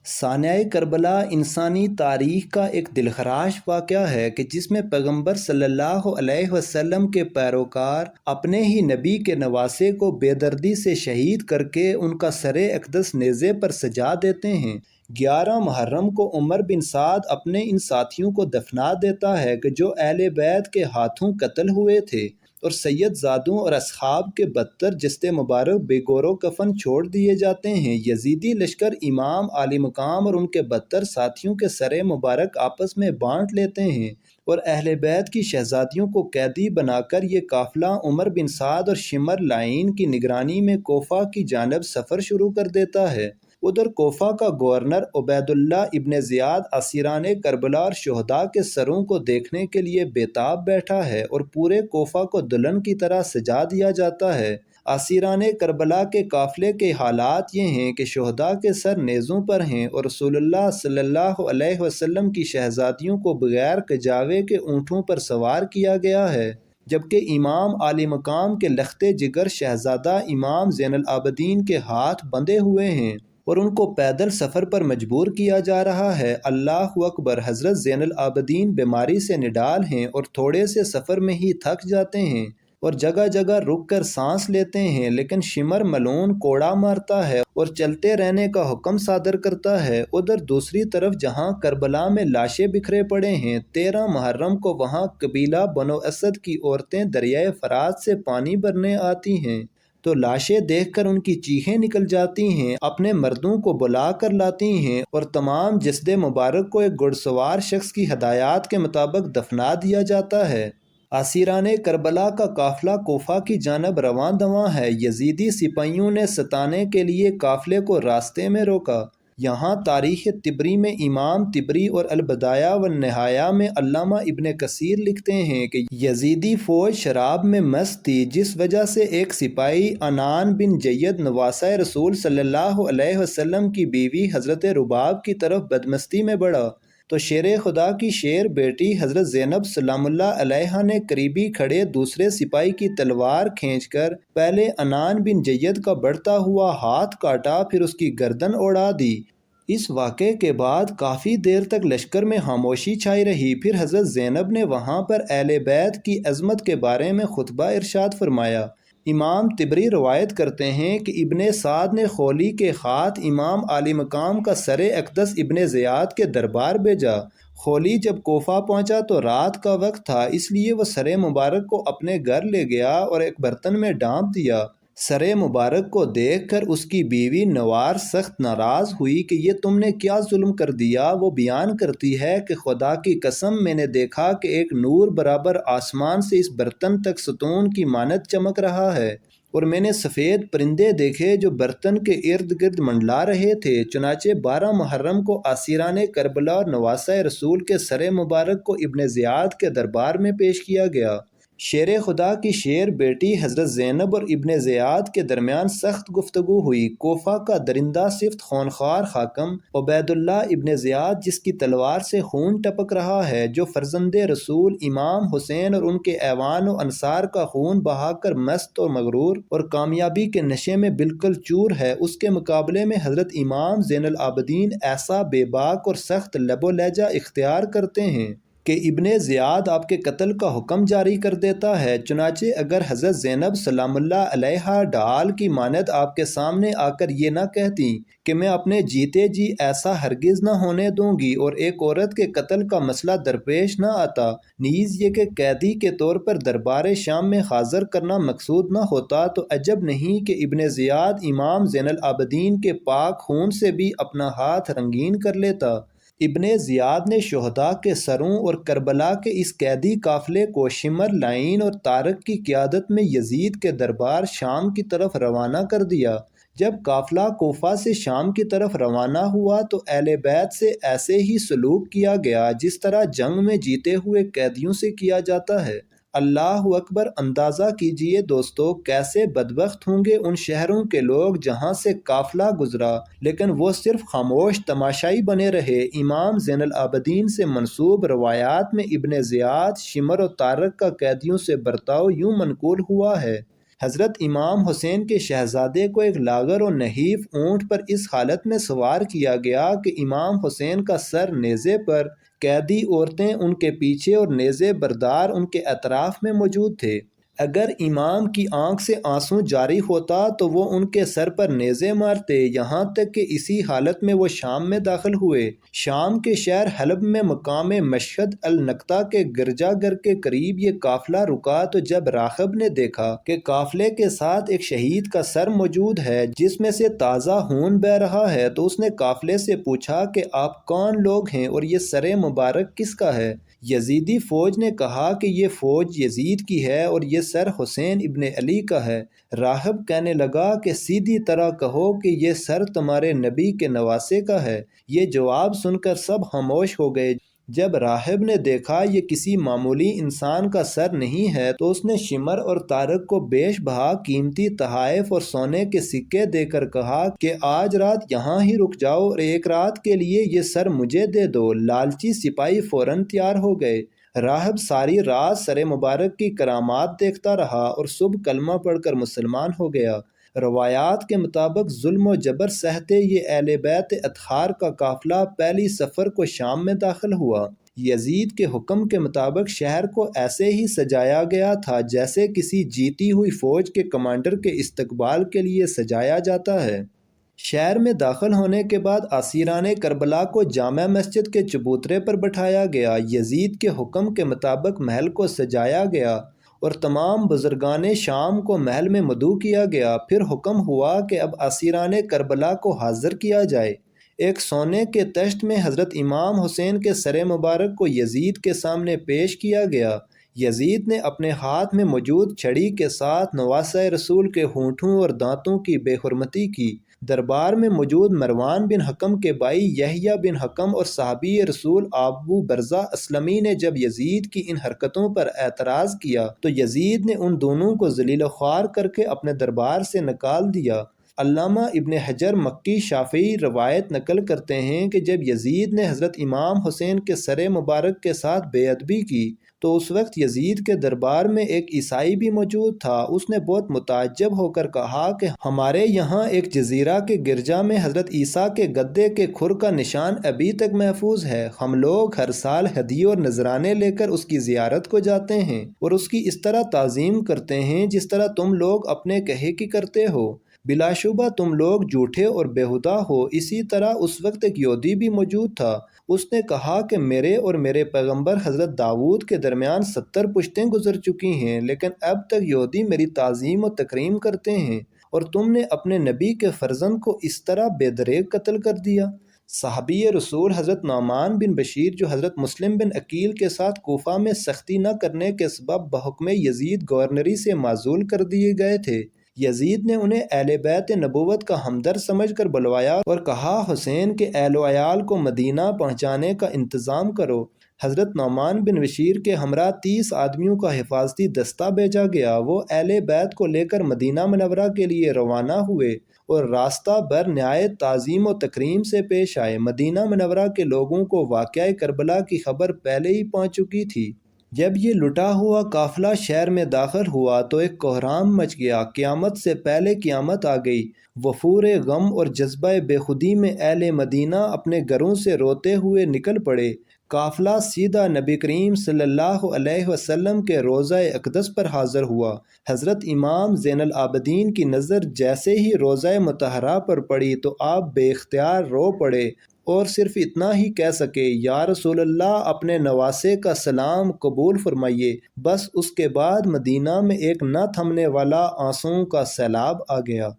سانحہ کربلا انسانی تاریخ کا ایک دلخراش واقعہ ہے کہ جس میں پیغمبر صلی اللہ علیہ وسلم کے پیروکار اپنے ہی نبی کے نواسے کو بے دردی سے شہید کر کے ان کا سر اقدس نیزے پر سجا دیتے ہیں۔ 11 محرم کو عمر بن سعد اپنے ان ساتھیوں کو دفنا دیتا ہے کہ جو اہل بیت کے ہاتھوں قتل ہوئے تھے، اور سید زادوں اور اصحاب کے بدتر جسد مبارک بے گور و کفن چھوڑ دیے جاتے ہیں۔ یزیدی لشکر امام علی مقام اور ان کے بدتر ساتھیوں کے سر مبارک آپس میں بانٹ لیتے ہیں، اور اہل بیت کی شہزادیوں کو قیدی بنا کر یہ قافلہ عمر بن سعد اور شمر لعین کی نگرانی میں کوفہ کی جانب سفر شروع کر دیتا ہے۔ ادھر کوفہ کا گورنر عبید اللہ ابن زیاد اسیران کربلا اور شہداء کے سروں کو دیکھنے کے لیے بےتاب بیٹھا ہے، اور پورے کوفہ کو دلہن کی طرح سجا دیا جاتا ہے۔ اسیران کربلا کے قافلے کے حالات یہ ہیں کہ شہداء کے سر نیزوں پر ہیں، اور رسول اللہ صلی اللہ علیہ وسلم کی شہزادیوں کو بغیر کجاوے کے اونٹوں پر سوار کیا گیا ہے، جبکہ امام علی مقام کے لخت جگر شہزادہ امام زین العابدین کے ہاتھ بندھے ہوئے ہیں، اور ان کو پیدل سفر پر مجبور کیا جا رہا ہے۔ اللہ اکبر! حضرت زین العابدین بیماری سے نڈال ہیں اور تھوڑے سے سفر میں ہی تھک جاتے ہیں اور جگہ جگہ رک کر سانس لیتے ہیں، لیکن شمر ملعون کوڑا مارتا ہے اور چلتے رہنے کا حکم صادر کرتا ہے۔ ادھر دوسری طرف جہاں کربلا میں لاشیں بکھرے پڑے ہیں، 13 محرم کو وہاں قبیلہ بنو اسد کی عورتیں دریائے فرات سے پانی بھرنے آتی ہیں تو لاشیں دیکھ کر ان کی چیخیں نکل جاتی ہیں، اپنے مردوں کو بلا کر لاتی ہیں، اور تمام جسد مبارک کو ایک گھڑ سوار شخص کی ہدایات کے مطابق دفنا دیا جاتا ہے۔ اسیران کربلا کا قافلہ کوفہ کی جانب رواں دواں ہے۔ یزیدی سپاہیوں نے ستانے کے لیے قافلے کو راستے میں روکا۔ یہاں تاریخ طبری میں امام طبری اور البدایہ والنہایہ میں علامہ ابن کثیر لکھتے ہیں کہ یزیدی فوج شراب میں مست تھی، جس وجہ سے ایک سپاہی عنان بن جید نواسہ رسول صلی اللہ علیہ وسلم کی بیوی حضرت رباب کی طرف بدمستی میں بڑھا تو شیر خدا کی شیر بیٹی حضرت زینب سلام اللہ علیہا نے قریبی کھڑے دوسرے سپاہی کی تلوار کھینچ کر پہلے عنان بن جید کا بڑھتا ہوا ہاتھ کاٹا، پھر اس کی گردن اڑا دی۔ اس واقعے کے بعد کافی دیر تک لشکر میں خاموشی چھائی رہی۔ پھر حضرت زینب نے وہاں پر اہل بیت کی عظمت کے بارے میں خطبہ ارشاد فرمایا۔ امام طبری روایت کرتے ہیں کہ ابن سعد نے خولی کے خات امام علی مقام کا سر اقدس ابن زیاد کے دربار بھیجا۔ خولی جب کوفہ پہنچا تو رات کا وقت تھا، اس لیے وہ سر مبارک کو اپنے گھر لے گیا اور ایک برتن میں ڈانپ دیا۔ سر مبارک کو دیکھ کر اس کی بیوی نوار سخت ناراض ہوئی کہ یہ تم نے کیا ظلم کر دیا۔ وہ بیان کرتی ہے کہ خدا کی قسم میں نے دیکھا کہ ایک نور برابر آسمان سے اس برتن تک ستون کی مانند چمک رہا ہے، اور میں نے سفید پرندے دیکھے جو برتن کے ارد گرد منڈلا رہے تھے۔ چنانچہ 12 محرم کو اسیران کربلا اور نواسہ رسول کے سر مبارک کو ابن زیاد کے دربار میں پیش کیا گیا۔ شیر خدا کی شیر بیٹی حضرت زینب اور ابن زیاد کے درمیان سخت گفتگو ہوئی۔ کوفہ کا درندہ صفت خونخوار حاکم عبید اللہ ابن زیاد، جس کی تلوار سے خون ٹپک رہا ہے، جو فرزند رسول امام حسین اور ان کے ایوان و انصار کا خون بہا کر مست اور مغرور اور کامیابی کے نشے میں بالکل چور ہے، اس کے مقابلے میں حضرت امام زین العابدین ایسا بے باک اور سخت لب و لہجہ اختیار کرتے ہیں کہ ابن زیاد آپ کے قتل کا حکم جاری کر دیتا ہے۔ چنانچہ اگر حضرت زینب سلام اللہ علیہا ڈھال کی مانند آپ کے سامنے آ کر یہ نہ کہتی کہ میں اپنے جیتے جی ایسا ہرگز نہ ہونے دوں گی، اور ایک عورت کے قتل کا مسئلہ درپیش نہ آتا، نیز یہ کہ قیدی کے طور پر دربار شام میں حاضر کرنا مقصود نہ ہوتا، تو عجب نہیں کہ ابن زیاد امام زین العابدین کے پاک خون سے بھی اپنا ہاتھ رنگین کر لیتا۔ ابن زیاد نے شہداء کے سروں اور کربلا کے اس قیدی قافلے کو شمر لعین اور طارق کی قیادت میں یزید کے دربار شام کی طرف روانہ کر دیا۔ جب قافلہ کوفہ سے شام کی طرف روانہ ہوا تو اہل بیت سے ایسے ہی سلوک کیا گیا جس طرح جنگ میں جیتے ہوئے قیدیوں سے کیا جاتا ہے۔ اللہ اکبر! اندازہ کیجئے دوستو، کیسے بدبخت ہوں گے ان شہروں کے لوگ جہاں سے قافلہ گزرا، لیکن وہ صرف خاموش تماشائی بنے رہے۔ امام زین العابدین سے منسوب روایات میں ابن زیاد، شمر و طارق کا قیدیوں سے برتاؤ یوں منقول ہوا ہے حضرت امام حسین کے شہزادے کو ایک لاغر اور نحیف اونٹ پر اس حالت میں سوار کیا گیا کہ امام حسین کا سر نیزے پر، قیدی عورتیں ان کے پیچھے اور نیزے بردار ان کے اطراف میں موجود تھے۔ اگر امام کی آنکھ سے آنسو جاری ہوتا تو وہ ان کے سر پر نیزے مارتے، یہاں تک کہ اسی حالت میں وہ شام میں داخل ہوئے۔ شام کے شہر حلب میں مقام مشہد النقطہ کے گرجا گھر کے قریب یہ قافلہ رکا تو جب راغب نے دیکھا کہ قافلے کے ساتھ ایک شہید کا سر موجود ہے جس میں سے تازہ خون بہہ رہا ہے، تو اس نے قافلے سے پوچھا کہ آپ کون لوگ ہیں اور یہ سر مبارک کس کا ہے؟ یزیدی فوج نے کہا کہ یہ فوج یزید کی ہے اور یہ سر حسین ابن علی کا ہے۔ راہب کہنے لگا کہ سیدھی طرح کہو کہ یہ سر تمہارے نبی کے نواسے کا ہے۔ یہ جواب سن کر سب خاموش ہو گئے۔ جب راہب نے دیکھا یہ کسی معمولی انسان کا سر نہیں ہے تو اس نے شمر اور طارق کو بیش بہا قیمتی تحائف اور سونے کے سکے دے کر کہا کہ آج رات یہاں ہی رک جاؤ اور ایک رات کے لیے یہ سر مجھے دے دو۔ لالچی سپاہی فوراً تیار ہو گئے۔ راہب ساری رات سر مبارک کی کرامات دیکھتا رہا اور صبح کلمہ پڑھ کر مسلمان ہو گیا۔ روایات کے مطابق ظلم و جبر سہتے یہ اہل بیت اطہار کا قافلہ پہلی صفر کو شام میں داخل ہوا۔ یزید کے حکم کے مطابق شہر کو ایسے ہی سجایا گیا تھا جیسے کسی جیتی ہوئی فوج کے کمانڈر کے استقبال کے لیے سجایا جاتا ہے۔ شہر میں داخل ہونے کے بعد اسیران کربلا کو جامع مسجد کے چبوترے پر بٹھایا گیا۔ یزید کے حکم کے مطابق محل کو سجایا گیا اور تمام بزرگان شام کو محل میں مدعو کیا گیا۔ پھر حکم ہوا کہ اب اسیران کربلا کو حاضر کیا جائے۔ ایک سونے کے تشت میں حضرت امام حسین کے سر مبارک کو یزید کے سامنے پیش کیا گیا۔ یزید نے اپنے ہاتھ میں موجود چھڑی کے ساتھ نواسہ رسول کے ہونٹوں اور دانتوں کی بے حرمتی کی۔ دربار میں موجود مروان بن حکم کے بھائی یحییٰ بن حکم اور صحابی رسول ابو برزہ اسلمی نے جب یزید کی ان حرکتوں پر اعتراض کیا تو یزید نے ان دونوں کو ذلیل و خوار کر کے اپنے دربار سے نکال دیا۔ علامہ ابن حجر مکی شافعی روایت نقل کرتے ہیں کہ جب یزید نے حضرت امام حسین کے سر مبارک کے ساتھ بے ادبی کی تو اس وقت یزید کے دربار میں ایک عیسائی بھی موجود تھا۔ اس نے بہت متعجب ہو کر کہا کہ ہمارے یہاں ایک جزیرہ کے گرجا میں حضرت عیسیٰ کے گدے کے کھر کا نشان ابھی تک محفوظ ہے۔ ہم لوگ ہر سال ہدیے اور نذرانے لے کر اس کی زیارت کو جاتے ہیں اور اس کی اس طرح تعظیم کرتے ہیں جس طرح تم لوگ اپنے کہے کی کرتے ہو۔ بلا شبہ تم لوگ جھوٹے اور بیہودہ ہو۔ اسی طرح اس وقت ایک یہودی بھی موجود تھا۔ اس نے کہا کہ میرے اور میرے پیغمبر حضرت داؤد کے درمیان 70 پشتیں گزر چکی ہیں، لیکن اب تک یہودی میری تعظیم و تکریم کرتے ہیں اور تم نے اپنے نبی کے فرزند کو اس طرح بے دریغ قتل کر دیا۔ صحابی رسول حضرت نعمان بن بشیر جو حضرت مسلم بن عقیل کے ساتھ کوفہ میں سختی نہ کرنے کے سبب بحکم یزید گورنری سے معزول کر دیے گئے تھے، یزید نے انہیں اہل بیت نبوت کا ہمدرد سمجھ کر بلوایا اور کہا حسین کے اہل و عیال کو مدینہ پہنچانے کا انتظام کرو۔ حضرت نعمان بن بشیر کے ہمراہ 30 آدمیوں کا حفاظتی دستہ بھیجا گیا۔ وہ اہل بیت کو لے کر مدینہ منورہ کے لیے روانہ ہوئے اور راستہ بر نہایت تعظیم و تکریم سے پیش آئے۔ مدینہ منورہ کے لوگوں کو واقعہ کربلا کی خبر پہلے ہی پہنچ چکی تھی۔ جب یہ لٹا ہوا قافلہ شہر میں داخل ہوا تو ایک کوہرام مچ گیا۔ قیامت سے پہلے قیامت آ گئی۔ وفور غم اور جذبہ بے خودی میں اہل مدینہ اپنے گھروں سے روتے ہوئے نکل پڑے۔ قافلہ سیدھا نبی کریم صلی اللہ علیہ وسلم کے روضہ اقدس پر حاضر ہوا۔ حضرت امام زین العابدین کی نظر جیسے ہی روضہ مطہرہ پر پڑی تو آپ بے اختیار رو پڑے اور صرف اتنا ہی کہہ سکے، یا رسول اللہ اپنے نواسے کا سلام قبول فرمائیے۔ بس اس کے بعد مدینہ میں ایک نہ تھمنے والا آنسوؤں کا سیلاب آ گیا۔